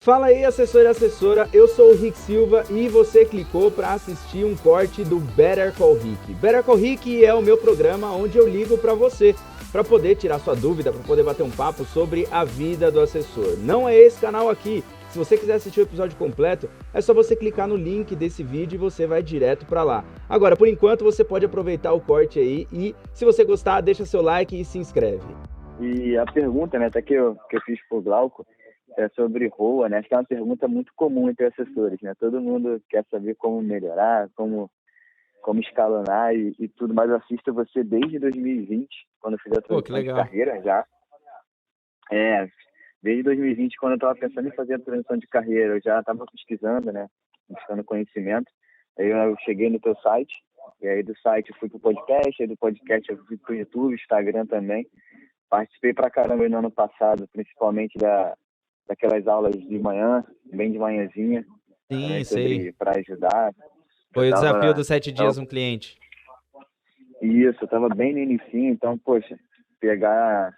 Fala aí, assessor e assessora, eu sou o Rick Silva e você clicou para assistir um corte do Better Call Rick. Better Call Rick é o meu programa onde eu ligo para você, para poder tirar sua dúvida, para poder bater um papo sobre a vida do assessor. Não é esse canal aqui. Se você quiser assistir o episódio completo, é só você clicar no link desse vídeo e você vai direto para lá. Agora, por enquanto, você pode aproveitar o corte aí e, se você gostar, deixa seu like e se inscreve. E a pergunta, né, até que eu fiz pro Glauco, é sobre ROA, né? Acho que é uma pergunta muito comum entre assessores, né? Todo mundo quer saber como melhorar, como escalonar e tudo, mas eu assisto você desde 2020, quando eu fiz a transição de carreira já. Desde 2020, quando eu estava pensando em fazer a transição de carreira, eu já estava pesquisando, né? Buscando conhecimento. Aí eu cheguei no teu site, e aí do site eu fui pro podcast, aí do podcast eu fui pro YouTube, Instagram também. Participei pra caramba no ano passado, principalmente daquelas aulas de manhã, bem de manhãzinha. Sim, sei. Para ajudar. Foi o desafio dos 7 dias um cliente. Isso, eu tava bem no início, então, poxa, pegar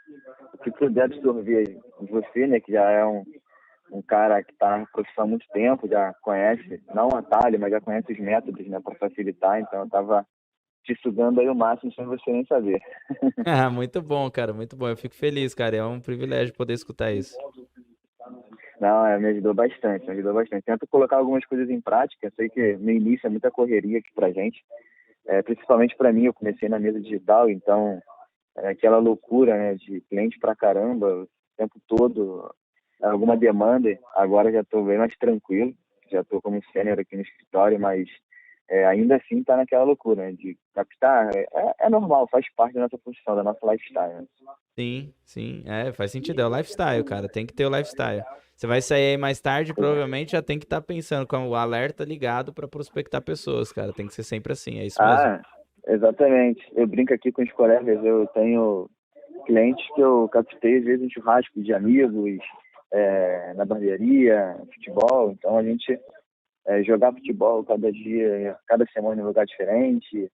o que puder absorver de você, né, que já é um cara que tá na profissão há muito tempo, já conhece, não o atalho, mas já conhece os métodos, né, para facilitar, então eu tava te sugando aí o máximo sem você nem saber. Ah, muito bom, cara, muito bom. Eu fico feliz, cara. É um privilégio poder escutar isso. Não, me ajudou bastante, me ajudou bastante. Tento colocar algumas coisas em prática, sei que no início é muita correria aqui pra gente, principalmente para mim, eu comecei na mesa digital, então aquela loucura, né, de cliente pra caramba, o tempo todo, alguma demanda, agora já estou bem mais tranquilo, já estou como sênior aqui no escritório, mas ainda assim está naquela loucura, né, de captar, é normal, faz parte da nossa função, da nossa lifestyle. Né? Sim, faz sentido, é o lifestyle, cara, tem que ter o lifestyle. Você vai sair aí mais tarde, provavelmente já tem que estar pensando com o alerta ligado para prospectar pessoas, cara, tem que ser sempre assim, é isso mesmo. Exatamente, eu brinco aqui com os colegas, eu tenho clientes que eu captei às vezes em churrasco de amigos, na barbearia, futebol, então a gente jogar futebol cada dia, cada semana em um lugar diferente,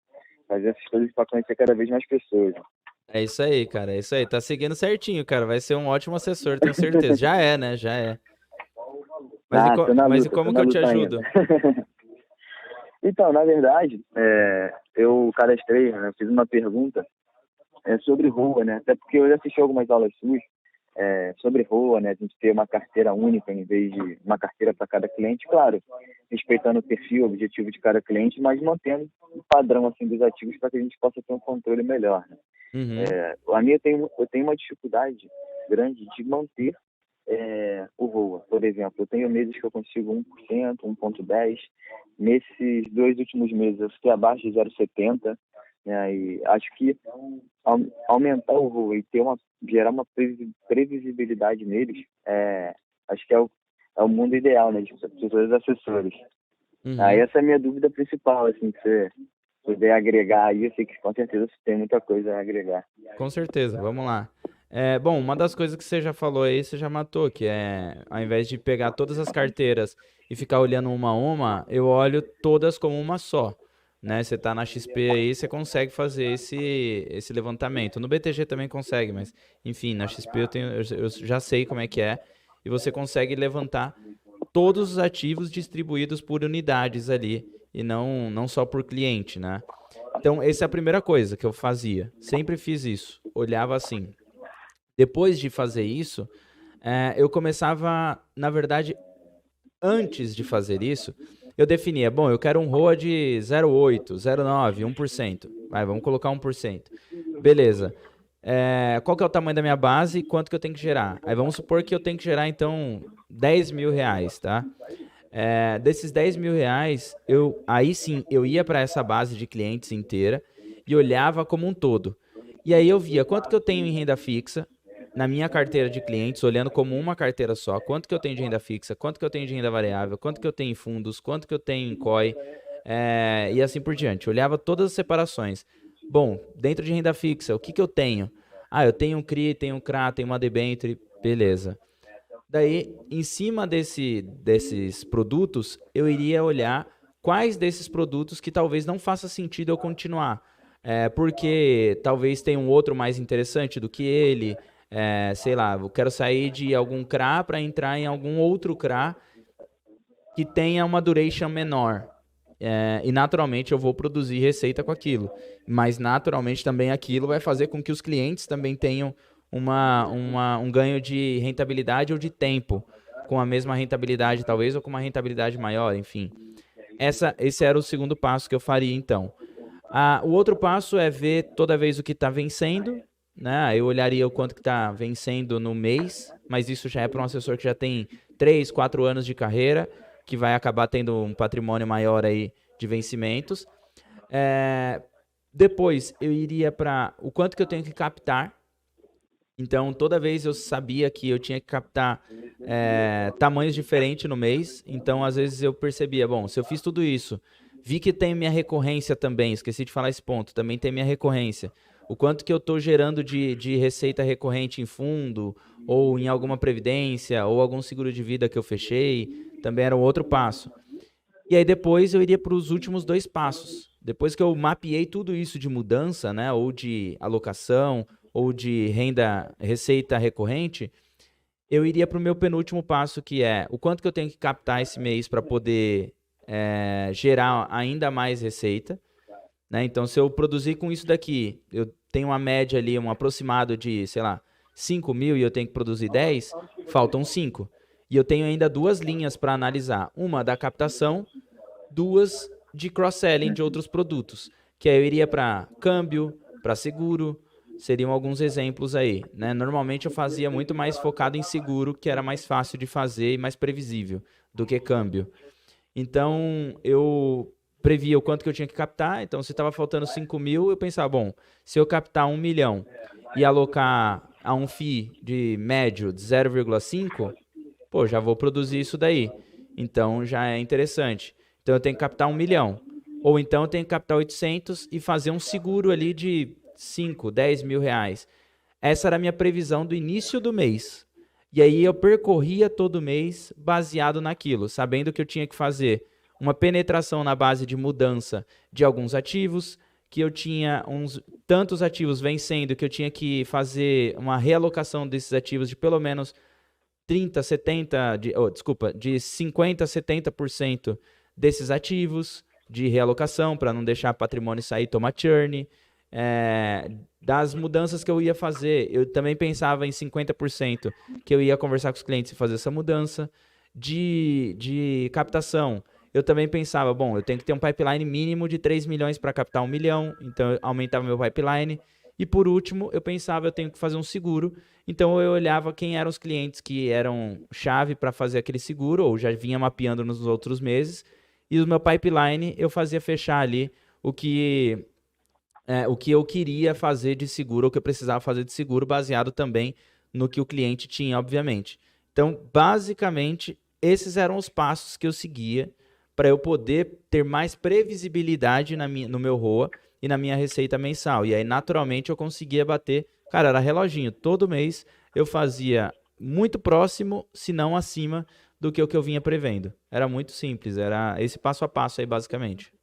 fazer essas coisas para conhecer cada vez mais pessoas. É isso aí, cara, é isso aí, tá seguindo certinho, cara, vai ser um ótimo assessor, tenho certeza. Já é, né, já é. Mas e como que eu te ajudo? Então, na verdade, eu cadastrei, né, fiz uma pergunta sobre ROA, né, até porque eu já assisti algumas aulas suas, sobre ROA, né, a gente ter uma carteira única em vez de uma carteira para cada cliente, claro, respeitando o perfil, o objetivo de cada cliente, mas mantendo um padrão assim dos ativos para que a gente possa ter um controle melhor. Né? Uhum. A minha eu tenho uma dificuldade grande de manter o ROA. Por exemplo, eu tenho meses que eu consigo 1%, 1,10%. Nesses 2 últimos meses eu fiquei abaixo de 0,70%. Né? E acho que aumentar o ROA e gerar uma previsibilidade neles, acho que é o mundo ideal, né, de todos os assessores. Uhum. Aí essa é a minha dúvida principal, assim, que você puder agregar aí, eu sei que com certeza você tem muita coisa a agregar. Com certeza, vamos lá. Bom, uma das coisas que você já falou aí, você já matou, que é, ao invés de pegar todas as carteiras e ficar olhando uma a uma, eu olho todas como uma só. Né? Você tá na XP aí, você consegue fazer esse levantamento. No BTG também consegue, mas enfim, na XP eu já sei como é que é. E você consegue levantar todos os ativos distribuídos por unidades ali, e não só por cliente, né? Então, essa é a primeira coisa que eu fazia. Sempre fiz isso. Olhava assim. Depois de fazer isso, eu começava, na verdade, antes de fazer isso, eu definia, bom, eu quero um ROA de 0,8, 0,9, 1%. Vai, vamos colocar 1%. Beleza. Qual que é o tamanho da minha base e quanto que eu tenho que gerar? Aí vamos supor que eu tenho que gerar, então, 10 mil reais, tá? Desses 10 mil reais, aí sim, eu ia para essa base de clientes inteira e olhava como um todo. E aí eu via quanto que eu tenho em renda fixa na minha carteira de clientes, olhando como uma carteira só, quanto que eu tenho de renda fixa, quanto que eu tenho de renda variável, quanto que eu tenho em fundos, quanto que eu tenho em COI, e assim por diante. Eu olhava todas as separações. Bom, dentro de renda fixa, o que que eu tenho? Eu tenho um CRI, tenho um CRA, tenho uma debênture, beleza. Daí, em cima desses produtos, eu iria olhar quais desses produtos que talvez não faça sentido eu continuar. Porque talvez tenha um outro mais interessante do que ele, Sei lá, eu quero sair de algum CRA para entrar em algum outro CRA que tenha uma duration menor. E naturalmente eu vou produzir receita com aquilo. Mas naturalmente também aquilo vai fazer com que os clientes também tenham um ganho de rentabilidade ou de tempo, com a mesma rentabilidade talvez, ou com uma rentabilidade maior, enfim. Esse era o segundo passo que eu faria então. O outro passo é ver toda vez o que está vencendo, né? Eu olharia o quanto que está vencendo no mês, mas isso já é para um assessor que já tem 3, 4 anos de carreira, que vai acabar tendo um patrimônio maior aí de vencimentos. Depois eu iria para o quanto que eu tenho que captar. Então, toda vez eu sabia que eu tinha que captar tamanhos diferentes no mês. Então, às vezes eu percebia, bom, se eu fiz tudo isso, vi que tem minha recorrência também, esqueci de falar esse ponto, também tem minha recorrência. O quanto que eu estou gerando de receita recorrente em fundo, ou em alguma previdência, ou algum seguro de vida que eu fechei, também era um outro passo. E aí depois eu iria para os últimos 2 passos. Depois que eu mapeei tudo isso de mudança, né, ou de alocação, ou de receita recorrente, eu iria para o meu penúltimo passo, que é o quanto que eu tenho que captar esse mês para poder gerar ainda mais receita. Né? Então, se eu produzir com isso daqui, eu tenho uma média ali, um aproximado de, sei lá, 5 mil e eu tenho que produzir 10, faltam 5. E eu tenho ainda 2 linhas para analisar. Uma da captação, 2 de cross-selling de outros produtos. Que aí eu iria para câmbio, para seguro, seriam alguns exemplos aí. Né? Normalmente eu fazia muito mais focado em seguro, que era mais fácil de fazer e mais previsível do que câmbio. Então, eu previa o quanto que eu tinha que captar. Então, se estava faltando 5 mil, eu pensava, bom, se eu captar 1 milhão e alocar a um FII de médio de 0,5, pô, já vou produzir isso daí. Então, já é interessante. Então, eu tenho que captar 1 milhão. Ou então, eu tenho que captar 800 e fazer um seguro ali de 5, 10 mil reais. Essa era a minha previsão do início do mês. E aí eu percorria todo mês baseado naquilo, sabendo que eu tinha que fazer uma penetração na base de mudança de alguns ativos, que eu tinha tantos ativos vencendo que eu tinha que fazer uma realocação desses ativos de pelo menos 30, 70, de 50 a 70% desses ativos de realocação, para não deixar patrimônio sair e tomar churn. Das mudanças que eu ia fazer, eu também pensava em 50% que eu ia conversar com os clientes e fazer essa mudança. De captação, eu também pensava, bom, eu tenho que ter um pipeline mínimo de 3 milhões para captar 1 milhão, então eu aumentava meu pipeline. E por último, eu pensava, eu tenho que fazer um seguro, então eu olhava quem eram os clientes que eram chave para fazer aquele seguro, ou já vinha mapeando nos outros meses, e o meu pipeline eu fazia fechar ali o que eu queria fazer de seguro, ou que eu precisava fazer de seguro, baseado também no que o cliente tinha, obviamente. Então, basicamente, esses eram os passos que eu seguia para eu poder ter mais previsibilidade no meu ROA e na minha receita mensal. E aí, naturalmente, eu conseguia bater. Cara, era reloginho. Todo mês eu fazia muito próximo, se não acima, do que o que eu vinha prevendo. Era muito simples, era esse passo a passo aí, basicamente.